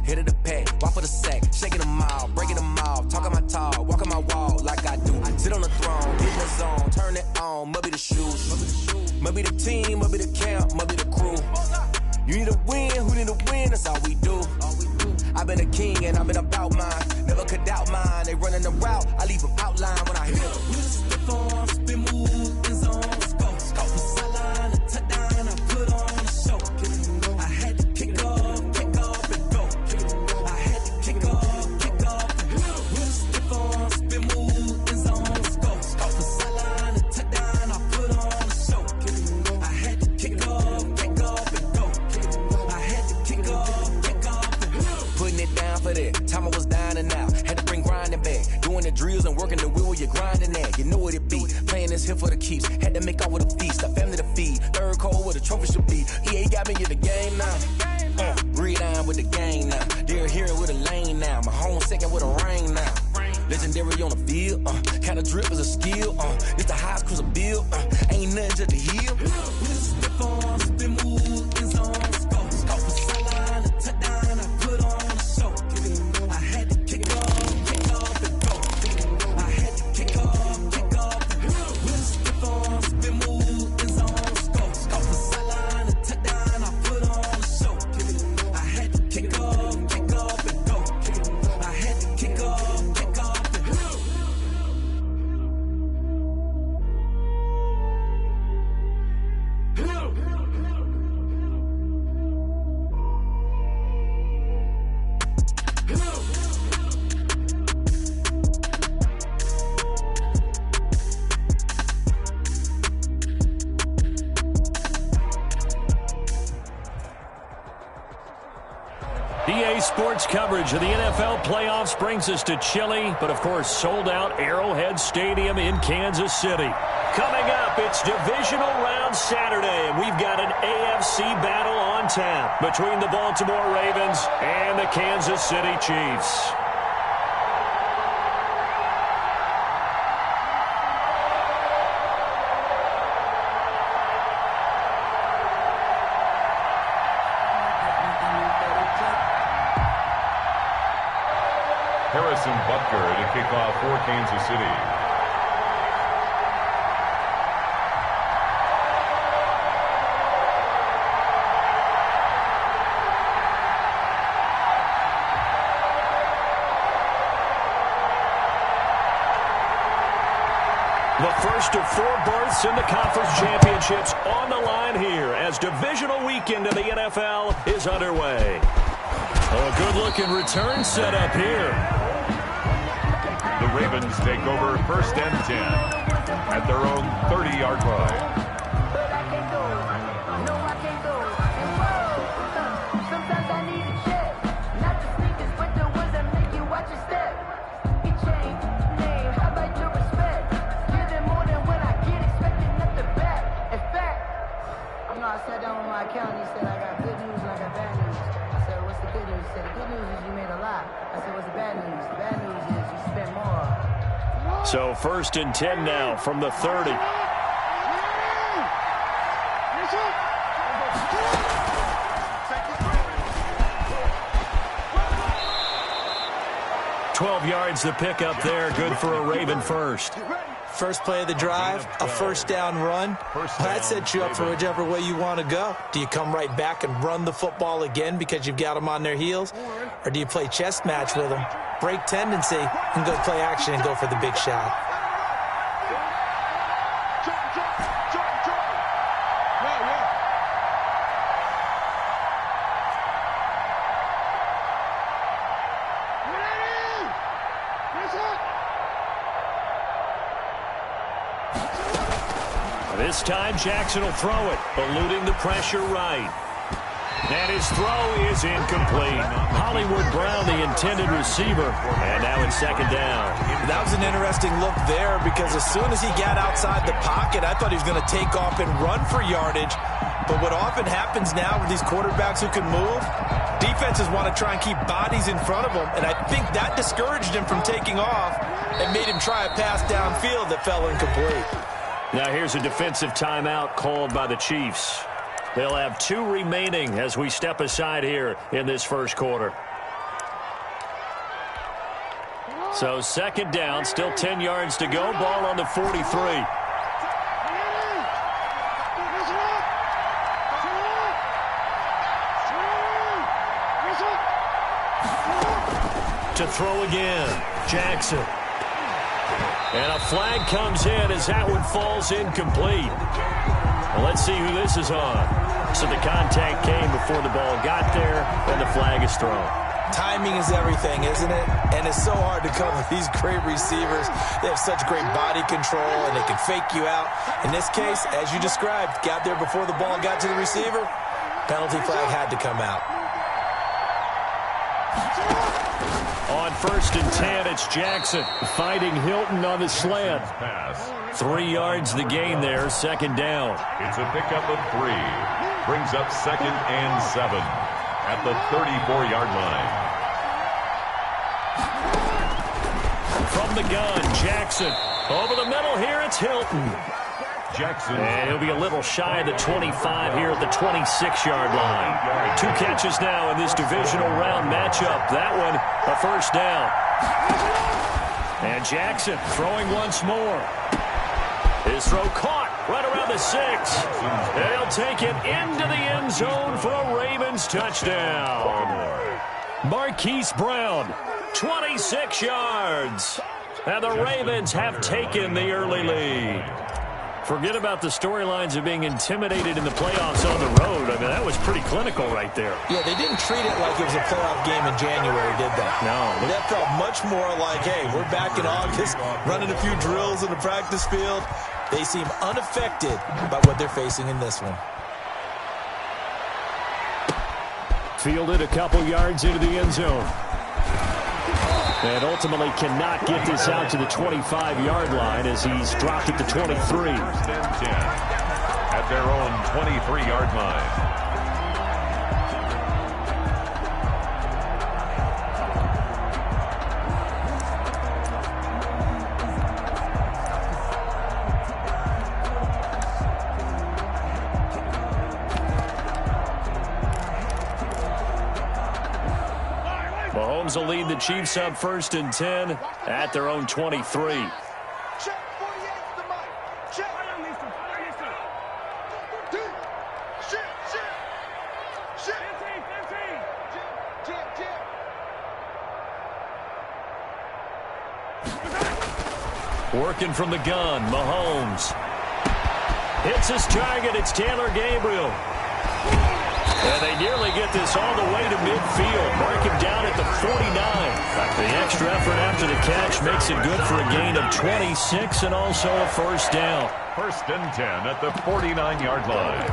Head of the pack, walk for the sack, shaking them all, breaking them off, talking my talk, walking my wall like I do. Sit on the throne, get in the zone, turn it on, must be the shoes. Must be the team, must be the camp, must be the crew. You need a win, who need a win, that's all we do. I've been a king and I've been about mine. Never could doubt mine, they running the route, I leave them outline when I hit them. Step on, spin move, in zone, go. From sideline to touchdown, I put on a show. I had to kick off and go. I had to kick off and go. Step on, spin move, in zone, go. From sideline to touchdown, I put on a show. I had to kick off and go. I had to kick off and go. Putting it down for that, time I was down and out. Had to bring grinding back, doing the drills and working the wheel where you're grinding at. You know what it be, playing this here for the keeps. Had to make out with a feast, a family to feed. Third cold where the trophy should be. EA got me in the game now. Read on with the game now. They're here with a lane now. My home second with a rain now. Legendary on the field, kind of drip is a skill. It's the highest cruiser bill, ain't nothing just to heal. Step on, spin move, in zone, go. From sideline to touchdown, I put on a show. I had to kick off and go. I had to kick off and go. Step on, spin move, in zone, go. From sideline to touchdown, I put on a show. I had to kick off and go. I had to kick off and go. EA Sports coverage of the NFL playoffs brings us to chilly, but of course sold out Arrowhead Stadium in Kansas City. Coming up, it's divisional round Saturday, and we've got an AFC battle on tap between the Baltimore Ravens and the Kansas City Chiefs. Harrison Butker to kick off for Kansas City. The first of 4 berths in the conference championships on the line here as divisional weekend of the NFL is underway. Oh, a good-looking return set up here. The Ravens take over first and 10 at their own 30-yard line. I sat down with my accountant. He said, I got good news and I got bad news. I said, what's the good news? He said, the good news is you made a lot. I said, what's the bad news? The bad news is you spent more. So first and 10 now from the 30. $12 yards to pick up there. Good for a Raven first. First play of the drive, a first down run. That sets you up for whichever way you want to go. Do you come right back and run the football again because you've got them on their heels? Or do you play chess match with them, break tendency, and go play action and go for the big shot? This time Jackson will throw it, eluding the pressure right. And his throw is incomplete. Hollywood Brown, the intended receiver, and now in second down. That was an interesting look there because as soon as he got outside the pocket, I thought he was going to take off and run for yardage. But what often happens now with these quarterbacks who can move, defenses want to try and keep bodies in front of them, and I think that discouraged him from taking off and made him try a pass downfield that fell incomplete. Now here's a defensive timeout called by the Chiefs. They'll have 2 remaining as we step aside here in this first quarter. So second down, still 10 yards to go. Ball on the 43. To throw again, Jackson. And a flag comes in as that one falls incomplete. Well, let's see who this is on. So the contact came before the ball got there, and the flag is thrown. Timing is everything, isn't it? And it's so hard to cover these great receivers. They have such great body control, and they can fake you out. In this case, as you described, got there before the ball got to the receiver. Penalty flag had to come out. On 1st and 10, it's Jackson fighting Hilton on the slant. 3 yards the gain there, second down. It's a pickup of 3. Brings up 2nd and 7 at the 34-yard line. From the gun, Jackson. Over the middle here, it's Hilton. Jackson. And he'll be a little shy of the 25 here at the 26-yard line. 2 catches now in this divisional round matchup. That one, a first down. And Jackson throwing once more. His throw caught right around the 6. And he'll take it into the end zone for a Ravens touchdown. Marquise Brown, 26 yards. And the Ravens have taken the early lead. Forget about the storylines of being intimidated in the playoffs on the road. I mean, that was pretty clinical right there. Yeah, they didn't treat it like it was a playoff game in January, did they? No. That felt much more like, hey, we're back in August, running a few drills in the practice field. They seem unaffected by what they're facing in this one. Fielded a couple yards into the end zone. And ultimately cannot get this out to the 25-yard line as he's dropped at the 23. 1st and 10 at their own 23-yard line. Mahomes will lead the Chiefs up 1st and 10 at their own 23. Working from the gun, Mahomes. Hits his target, it's Taylor Gabriel. And they nearly get this all the way to midfield. Mark him down at the 49. The extra effort after the catch makes it good for a gain of 26 and also a first down. 1st and 10 at the 49-yard line.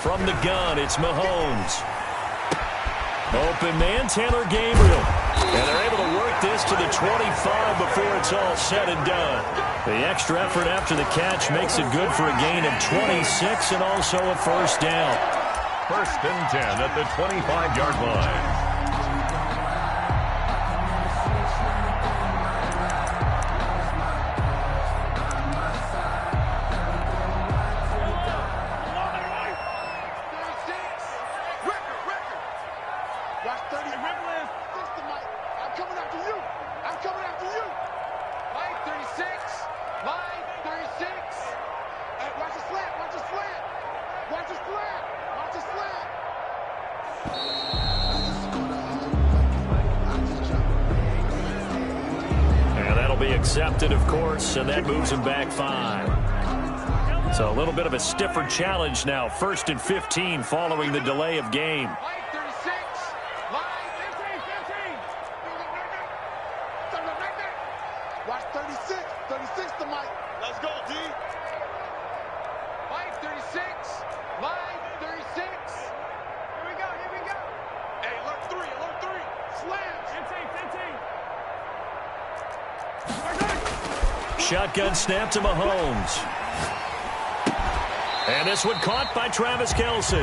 From the gun, it's Mahomes. Open man, Taylor Gabriel. And they're able to work this to the 25 before it's all said and done. The extra effort after the catch makes it good for a gain of 26 and also a first down. 1st and 10 at the 25-yard line. Accepted, of course, and that moves him back 5. So a little bit of a stiffer challenge now. 1st and 15 following the delay of game. Watch 36. 36 to Mike. Let's go, D. Mike 36. Line 36. Here we go. Here we go. Hey, alert 3. Alert 3. Slams. 15. Shotgun snap to Mahomes. And this one caught by Travis Kelce.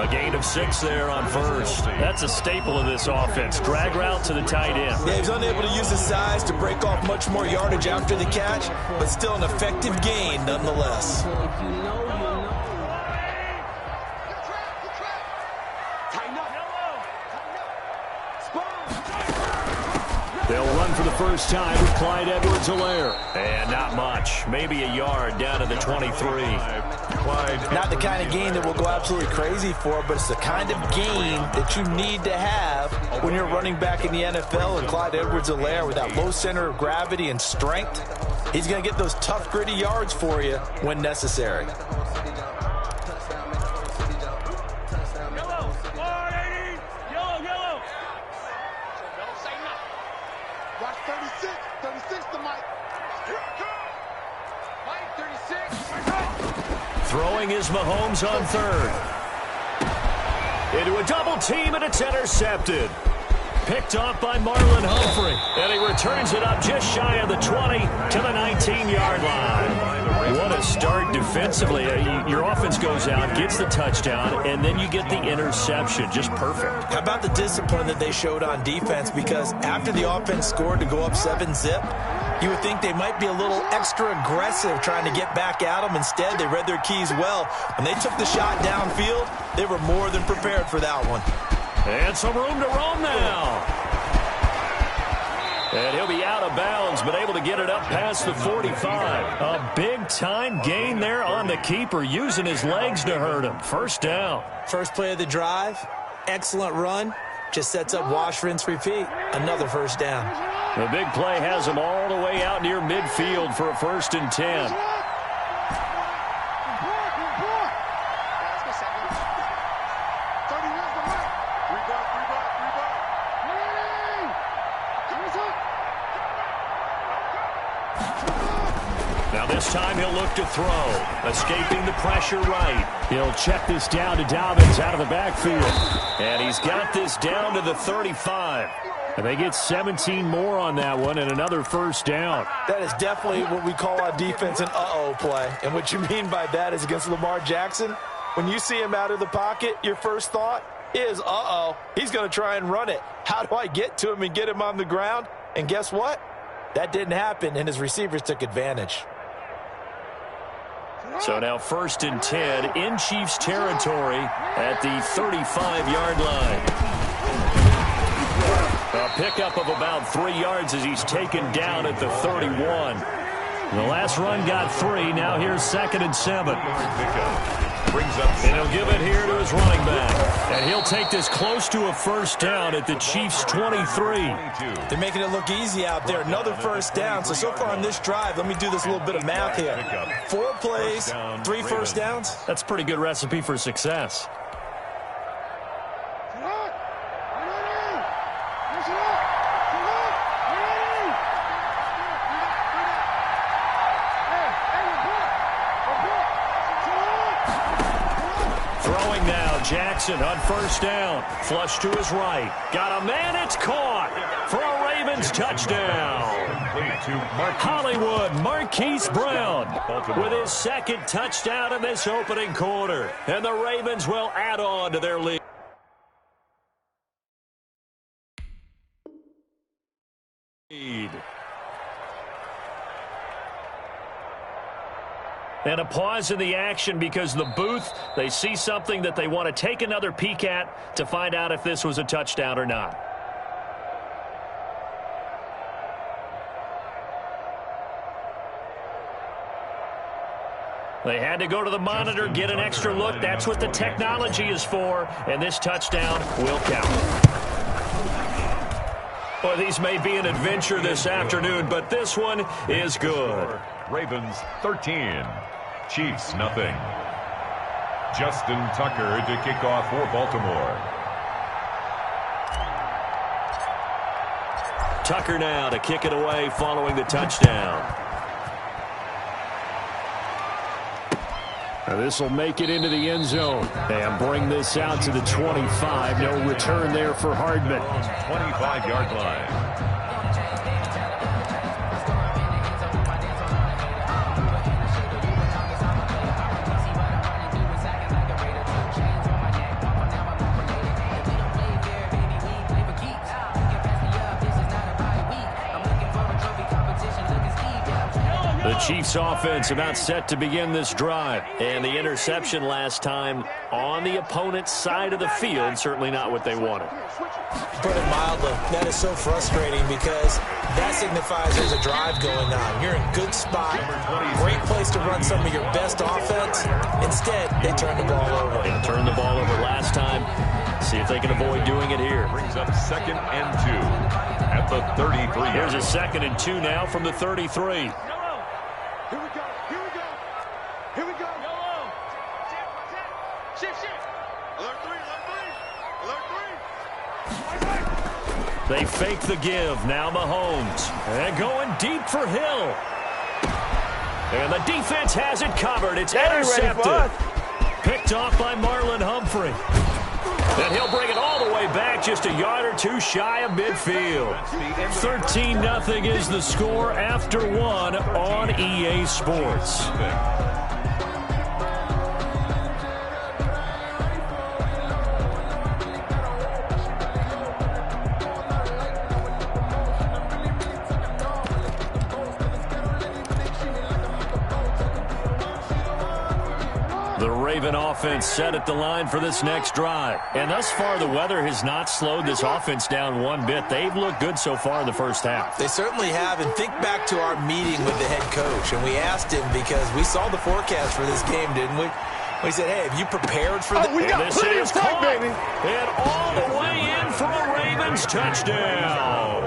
A gain of 6 there on first. That's a staple of this offense. Drag route to the tight end. Yeah, he was unable to use his size to break off much more yardage after the catch, but still an effective gain nonetheless. They'll run for the first time with Clyde Edwards-Helaire. And not much. Maybe a yard down to the 23. Not the kind of gain that will go absolutely crazy for, but it's the kind of gain that you need to have when you're running back in the NFL. And Clyde Edwards-Helaire, with that low center of gravity and strength, he's going to get those tough, gritty yards for you when necessary. Throwing is Mahomes on third. Into a double team, and it's intercepted. Picked off by Marlon Humphrey. And he returns it up just shy of the 20 to the 19-yard line. What a start defensively. Your offense goes out, gets the touchdown, and then you get the interception. Just perfect. How about the discipline that they showed on defense? Because after the offense scored to go up 7-zip, you would think they might be a little extra aggressive trying to get back at them. Instead, they read their keys well. When they took the shot downfield, they were more than prepared for that one. And some room to roam now. And he'll be out of bounds, but able to get it up past the 45. A big-time gain there on the keeper, using his legs to hurt him. First down. First play of the drive, excellent run. Just sets up wash, rinse, repeat. Another first down. The big play has him all the way out near midfield for a 1st and 10. Now this time he'll look to throw. Escaping the pressure right. He'll check this down to Dobbins out of the backfield. And he's got this down to the 35. And they get 17 more on that one and another first down. That is definitely what we call on defense an uh-oh play. And what you mean by that is against Lamar Jackson, when you see him out of the pocket, your first thought is, uh-oh, he's going to try and run it. How do I get to him and get him on the ground? And guess what? That didn't happen, and his receivers took advantage. So now 1st and 10 in Chiefs territory at the 35-yard line. A pickup of about 3 yards as he's taken down at the 31. The last run got 3. Now here's 2nd and 7. And he'll give it here to his running back. And he'll take this close to a first down at the Chiefs' 23. They're making it look easy out there. Another first down. So far on this drive, let me do this little bit of math here. 4 plays, 3 first downs. That's a pretty good recipe for success. Throwing now, Jackson on first down. Flush to his right. Got a man, it's caught for a Ravens touchdown. Hollywood Marquise Brown with his 2nd touchdown in this opening quarter. And the Ravens will add on to their lead. And a pause in the action because the booth, they see something that they want to take another peek at to find out if this was a touchdown or not. They had to go to the monitor, get an extra look. That's what the technology is for, and this touchdown will count. Well, these may be an adventure this afternoon, but this one is good. Ravens 13, Chiefs nothing. Justin Tucker to kick off for Baltimore. Tucker now to kick it away following the touchdown. This will make it into the end zone and bring this out to the 25. No return there for Hardman. 25-yard line. Chiefs offense about set to begin this drive. And the interception last time on the opponent's side of the field, certainly not what they wanted. Put it mildly, that is so frustrating because that signifies there's a drive going on. You're in a good spot, great place to run some of your best offense. Instead, they turn the ball over. They turned the ball over last time. See if they can avoid doing it here. Brings up 2nd and 2 at the 33. Here's a 2nd and 2 now from the 33. Here we go. Here we go. Here we go. Shift. Alert 3. Alert 3. They fake the give. Now Mahomes. And going deep for Hill. And the defense has it covered. It's intercepted. Picked off by Marlon Humphrey. And he'll bring it all the way back, just a yard or two shy of midfield. 13-0 is the score after 1 on EA Sports. The Raven offense set at the line for this next drive. And thus far, the weather has not slowed this offense down one bit. They've looked good so far in the first half. They certainly have. And think back to our meeting with the head coach. And we asked him because we saw the forecast for this game, didn't we? We said, hey, have you prepared for this? We got this plenty is of time, baby. And all the way in for a Ravens touchdown.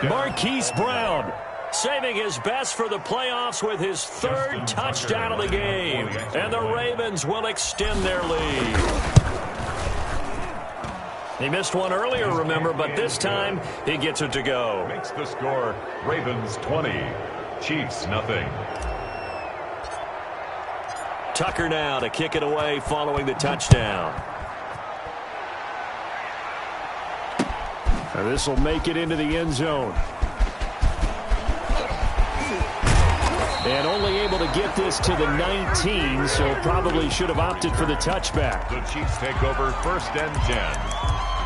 Marquise Brown saving his best for the playoffs with his 3rd touchdown of the game. And the Ravens will extend their lead. He missed one earlier, remember, but this time he gets it to go. Makes the score Ravens 20, Chiefs nothing. Tucker now to kick it away following the touchdown. And this will make it into the end zone. And only able to get this to the 19, so probably should have opted for the touchback. The Chiefs take over 1st and 10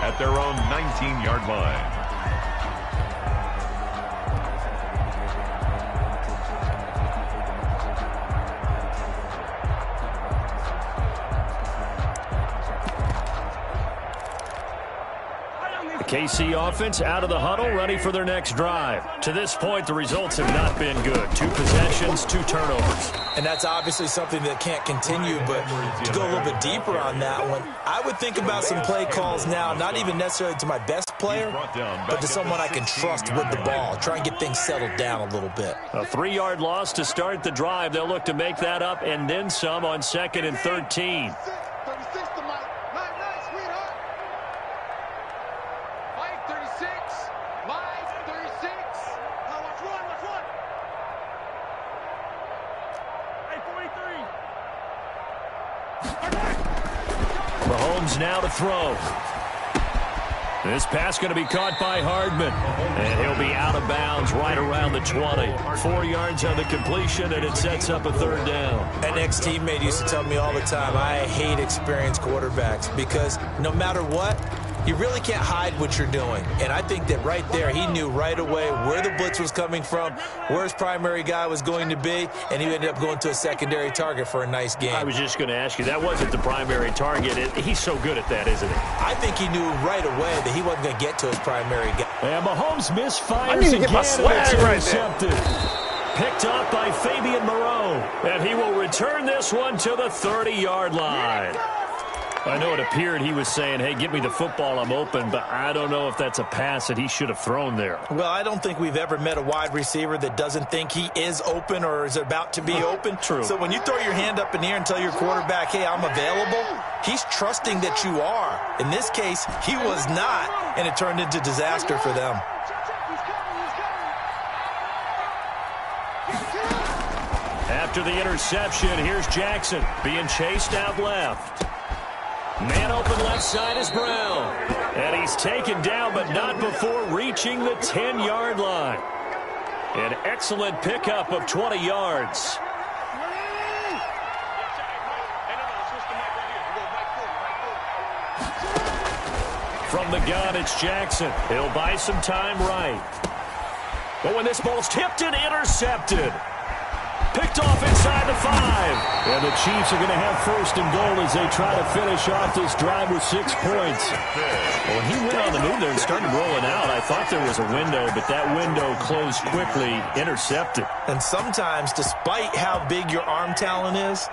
at their own 19-yard line. KC offense out of the huddle, ready for their next drive. To this point, the results have not been good. 2 possessions, 2 turnovers. And that's obviously something that can't continue, but to go a little bit deeper on that one, I would think about some play calls now, not even necessarily to my best player, but to someone I can trust with the ball. Try and get things settled down a little bit. A 3-yard loss to start the drive. They'll look to make that up and then some on 2nd and 13. 36 to Mike. Nice, sweetheart. Mike, 36. Mike, 36. Now watch one. Hey, 43. Mahomes now to throw. This pass going to be caught by Hardman. And he'll be out of bounds right around the 20. 4 yards on the completion, and it sets up a 3rd down. An ex-teammate used to tell me all the time, I hate experienced quarterbacks because no matter what, you really can't hide what you're doing. And I think that right there, he knew right away where the blitz was coming from, where his primary guy was going to be, and he ended up going to a secondary target for a nice game. I was just going to ask you, that wasn't the primary target. He's so good at that, isn't he? I think he knew right away that he wasn't going to get to his primary guy. And Mahomes misfires I need to get my again, swag and right it's there. intercepted. Picked up by Fabian Moreau. And he will return this one to the 30-yard line. I know it appeared he was saying, hey, give me the football, I'm open, but I don't know if that's a pass that he should have thrown there. Well, I don't think we've ever met a wide receiver that doesn't think he is open or is about to be open. True. So when you throw your hand up in the air and tell your quarterback, hey, I'm available, he's trusting that you are. In this case, he was not, and it turned into disaster for them. After the interception, here's Jackson being chased out left. Man open left side is Brown. And he's taken down, but not before reaching the 10-yard line. An excellent pickup of 20 yards. From the gun, it's Jackson. He'll buy some time right. But when this ball's tipped and intercepted. Picked off inside the 5. And the Chiefs are going to have first and goal as they try to finish off this drive with 6 points. Well, when he went on the move there and started rolling out, I thought there was a window, but that window closed quickly, intercepted. And sometimes, despite how big your arm talent is,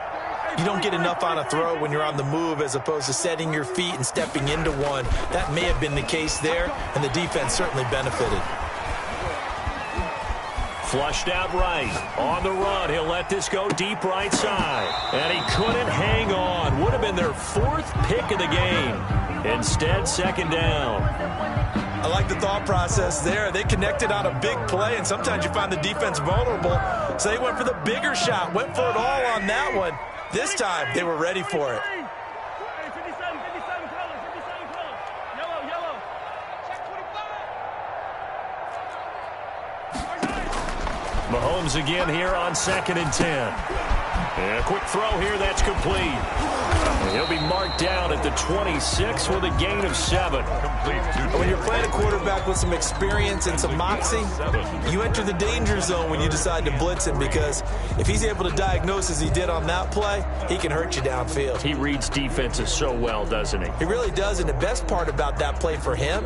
you don't get enough on a throw when you're on the move as opposed to setting your feet and stepping into one. That may have been the case there, and the defense certainly benefited. Flushed out right. On the run, he'll let this go deep right side. And he couldn't hang on. Would have been their 4th pick of the game. Instead, second down. I like the thought process there. They connected on a big play, and sometimes you find the defense vulnerable. So they went for the bigger shot, went for it all on that one. This time, they were ready for it. Mahomes again here on 2nd and 10. And a quick throw here, that's complete. And he'll be marked down at the 26 with a gain of 7. When you're playing a quarterback with some experience and some moxie, you enter the danger zone when you decide to blitz him, because if he's able to diagnose as he did on that play, he can hurt you downfield. He reads defenses so well, doesn't he? He really does, and the best part about that play for him,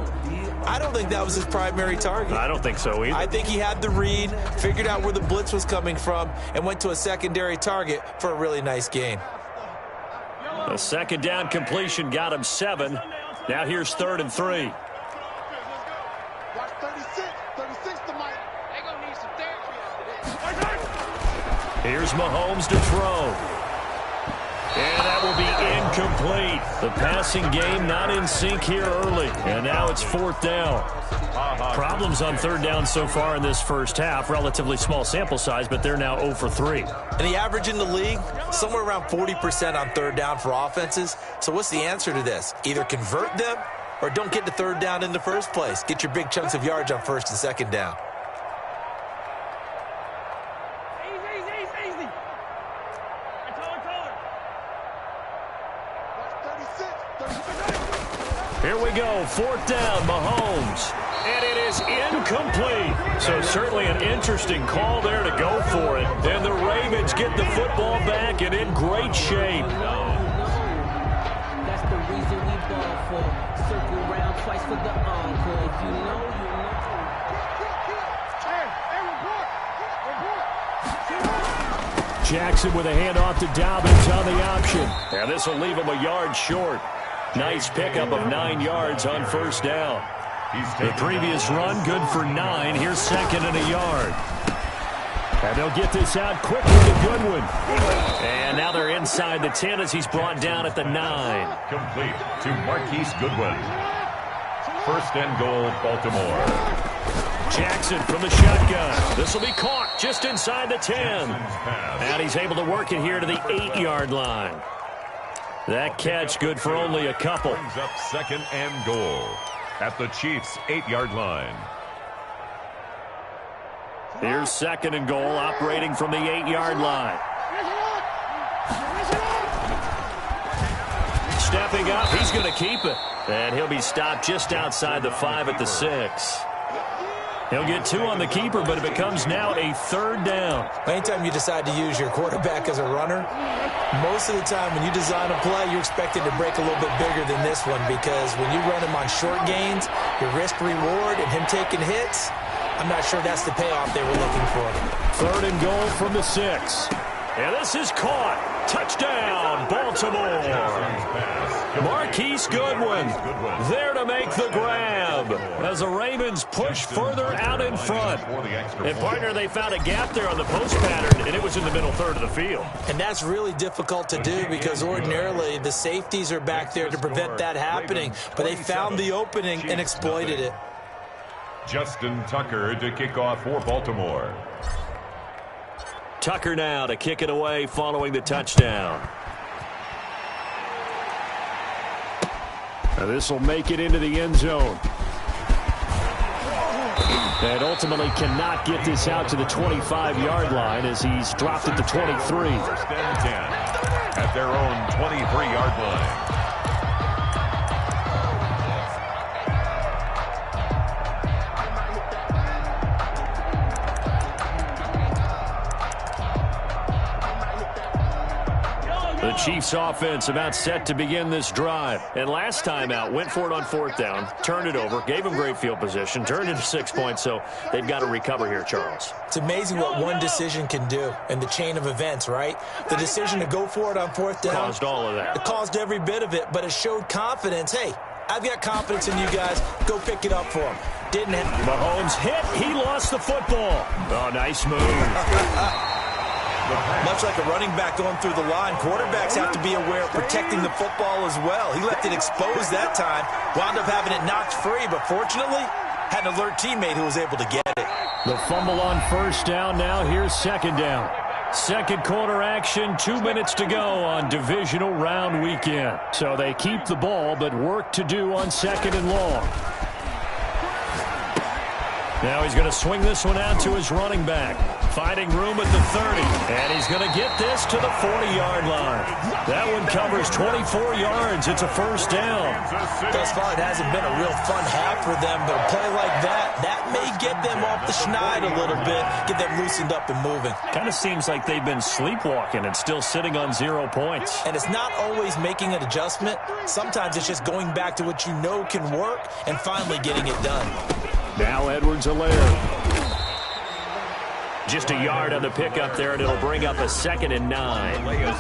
I don't think that was his primary target. I don't think so either. I think he had the read, figured out where the blitz was coming from, and went to a secondary target for a really nice gain. A second down completion got him 7. Now here's 3rd and 3. Watch 36. 36 to Mike. They're going to need some therapy after this. Here's Mahomes to throw. And that will be incomplete. The passing game not in sync here early. And now it's 4th down. Problems on 3rd down so far in this first half. Relatively small sample size, but they're now 0 for 3. And the average in the league, somewhere around 40% on 3rd down for offenses. So what's the answer to this? Either convert them or don't get to 3rd down in the first place. Get your big chunks of yards on 1st and 2nd down. Here we go, 4th down, Mahomes. And it is incomplete. So certainly an interesting call there to go for it. And the Ravens get the football back and in great shape. That's the reason we ball for. Circle round twice for the encore. If you know, you know. Jackson with a handoff to Dobbins on the option. And this will leave him a yard short. Nice pickup of 9 yards on 1st down. The previous run, good for 9. Here's 2nd and a yard. And they'll get this out quickly to Goodwin. And now they're inside the 10 as he's brought down at the 9. Complete to Marquise Goodwin. 1st and goal, Baltimore. Jackson from the shotgun. This will be caught just inside the 10. And he's able to work it here to the 8-yard line. That catch good for only a couple. Brings up 2nd and goal at the Chiefs' 8-yard line. Here's 2nd and goal, operating from the 8-yard line. Stepping up, he's going to keep it. And he'll be stopped just outside the 5 at the 6. He'll get 2 on the keeper, but it becomes now a 3rd down. Anytime you decide to use your quarterback as a runner, most of the time when you design a play, you're expected to break a little bit bigger than this one, because when you run him on short gains, your risk-reward and him taking hits, I'm not sure that's the payoff they were looking for. 3rd and goal from the 6. And this is caught. Touchdown, Baltimore. Marquise Goodwin there to make the grab as the Ravens push further out in front. And, partner, they found a gap there on the post pattern, and it was in the middle 3rd of the field. And that's really difficult to do, because ordinarily the safeties are back there to prevent that happening. But they found the opening and exploited it. Justin Tucker to kick off for Baltimore. Tucker now to kick it away following the touchdown. Now this will make it into the end zone. And ultimately cannot get this out to the 25-yard line as he's dropped at the 23. 1st and 10 at their own 23-yard line. Chiefs offense about set to begin this drive. And last time out, went for it on 4th down, turned it over, gave them great field position, turned into 6 points, so they've got to recover here, Charles. It's amazing what one decision can do in the chain of events, right? The decision to go for it on 4th down. Caused all of that. It caused every bit of it, but it showed confidence. Hey, I've got confidence in you guys. Go pick it up for them. Didn't happen. Mahomes hit. He lost the football. Oh, nice move. Much like a running back going through the line, quarterbacks have to be aware of protecting the football as well. He left it exposed that time, wound up having it knocked free, but fortunately, had an alert teammate who was able to get it. The fumble on 1st down now. Here's 2nd down. Second quarter action, 2 minutes to go on divisional round weekend. So they keep the ball, but work to do on 2nd and long. Now he's going to swing this one out to his running back. Finding room at the 30. And he's going to get this to the 40-yard line. That one covers 24 yards. It's a 1st down. Thus far, it hasn't been a real fun half for them, but a play like that may get them off the schneid a little bit, get them loosened up and moving. Kind of seems like they've been sleepwalking and still sitting on 0 points. And it's not always making an adjustment. Sometimes it's just going back to what you know can work and finally getting it done. Now Edwards-Helaire. Just a yard on the pickup there, and it'll bring up a 2nd and 9.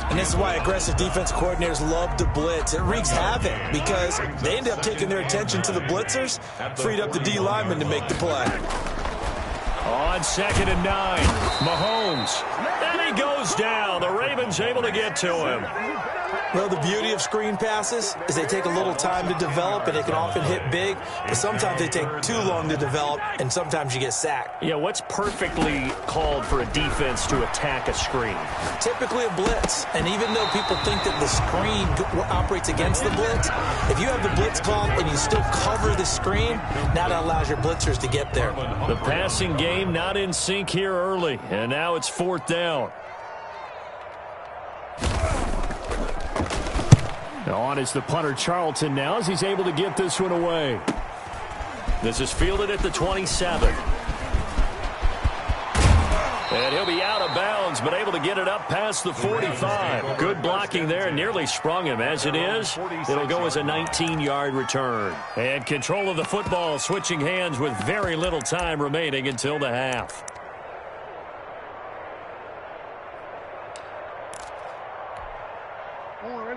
And this is why aggressive defense coordinators love to blitz. It wreaks havoc because they end up taking their attention to the blitzers, freed up the D lineman to make the play. On 2nd and 9, Mahomes. And he goes down. The Ravens able to get to him. Well, the beauty of screen passes is they take a little time to develop, and they can often hit big, but sometimes they take too long to develop, and sometimes you get sacked. Yeah, what's perfectly called for a defense to attack a screen? Typically a blitz, and even though people think that the screen operates against the blitz, if you have the blitz called and you still cover the screen, now that allows your blitzers to get there. The passing game not in sync here early, and now it's 4th down. On is the punter Charlton now as he's able to get this one away. This is fielded at the 27. And he'll be out of bounds, but able to get it up past the 45. Good blocking there, nearly sprung him. As it is, it'll go as a 19-yard return. And control of the football switching hands with very little time remaining until the half.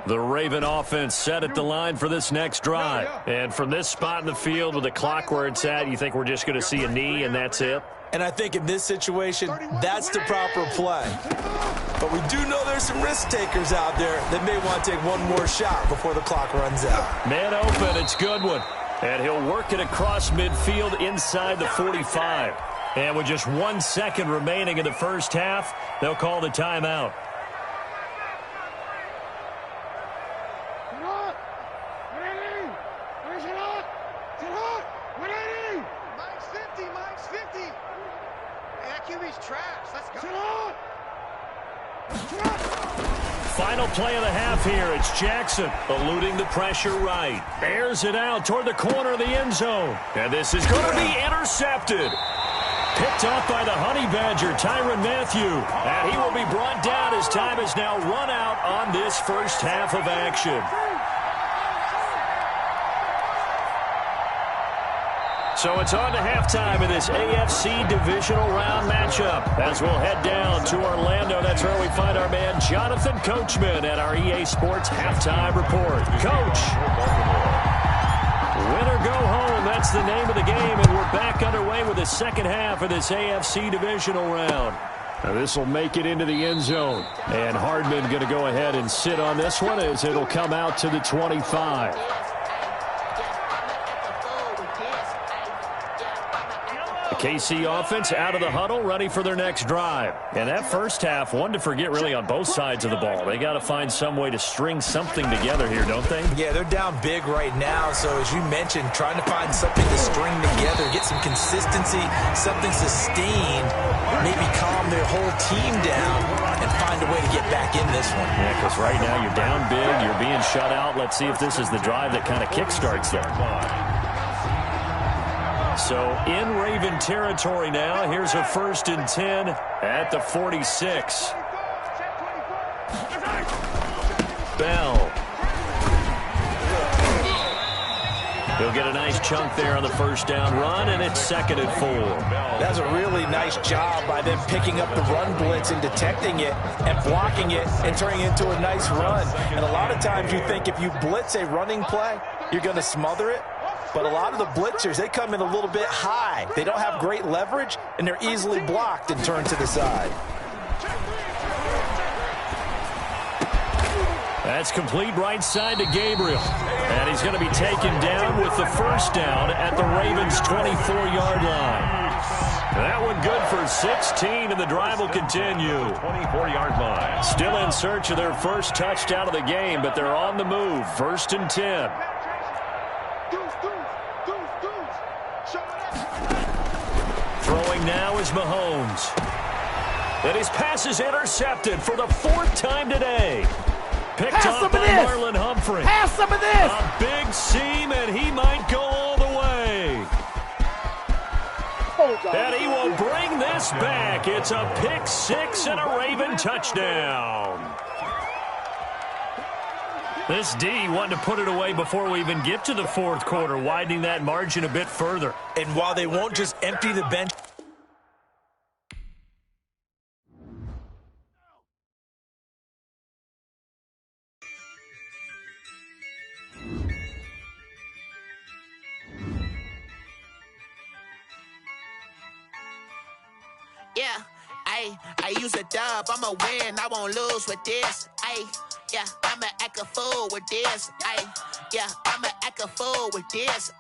The Raven offense set at the line for this next drive. And from this spot in the field with the clock where it's at, you think we're just going to see a knee and that's it? And I think in this situation, that's the proper play. But we do know there's some risk takers out there that may want to take one more shot before the clock runs out. Man open, it's Goodwin. And he'll work it across midfield inside the 45. And with just 1 second remaining in the first half, they'll call the timeout. Final play of the half here. It's Jackson eluding the pressure right. Airs it out toward the corner of the end zone. And this is going to be intercepted. Picked off by the Honey Badger, Tyrann Mathieu. And he will be brought down as time has now run out on this first half of action. So it's on to halftime in this AFC divisional round matchup. As we'll head down to Orlando, that's where we find our man Jonathan Coachman at our EA Sports Halftime Report. Coach, win or go home, that's the name of the game, and we're back underway with the second half of this AFC divisional round. Now this will make it into the end zone, and Hardman going to go ahead and sit on this one as it'll come out to the 25. KC offense out of the huddle, ready for their next drive. And that first half, one to forget really on both sides of the ball. They got to find some way to string something together here, don't they? Yeah, they're down big right now. So as you mentioned, trying to find something to string together, get some consistency, something sustained, maybe calm their whole team down and find a way to get back in this one. Yeah, because right now you're down big, you're being shut out. Let's see if this is the drive that kind of kickstarts them. So in Raven territory now. Here's a 1st and 10 at the 46. Bell. He'll get a nice chunk there on the first down run, and it's 2nd and 4. That's a really nice job by them picking up the run blitz and detecting it and blocking it and turning it into a nice run. And a lot of times you think if you blitz a running play, you're going to smother it. But a lot of the blitzers, they come in a little bit high. They don't have great leverage, and they're easily blocked and turned to the side. That's complete right side to Gabriel. And he's going to be taken down with the first down at the Ravens' 24-yard line. That one good for 16, and the drive will continue. 24-yard line. Still in search of their first touchdown of the game, but they're on the move. 1st and 10. Throwing now is Mahomes. And his pass is intercepted for the 4th time today. Picked up by Marlon Humphrey. Pass some of this. A big seam, and he might go all the way. And he will bring this back. It's a pick 6 and a Raven touchdown. This D wanted to put it away before we even get to the 4th quarter, widening that margin a bit further. And while they won't just empty the bench, yeah, I use a dub, I'ma win, I won't lose with this, yeah, I'ma act a fool with this, yeah, I'ma act a fool with this,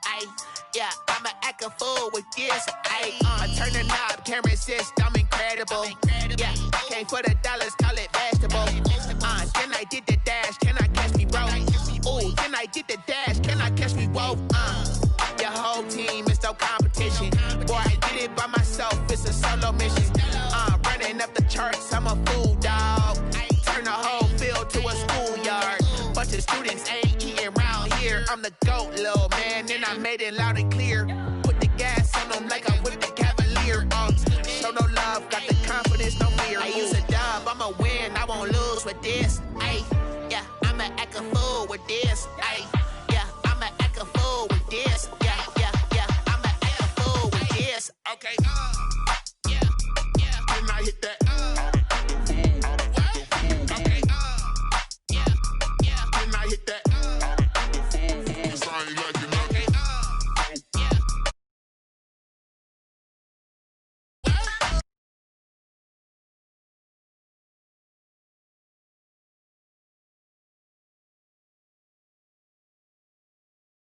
yeah, I'ma act a fool with this, I turn the knob, can't resist, I'm incredible, yeah, came for the dollars, call it vegetable, then I did the dash, can I catch me, bro, ooh, then I did the dash, can I catch me, whoa, your whole team is no competition. Boy, I did it by myself, it's a solo mission. Running up the charts, I'm a fool, dog. Turn the whole field to a schoolyard. Bunch of students ain't eating round here. I'm the GOAT, little man, and I made it loud and clear. Put the gas on them like I'm with the Cavalier. Show no love, got the confidence, no fear. I use a dub, I'ma win, I won't lose with this. Yeah, I'ma act a fool with this.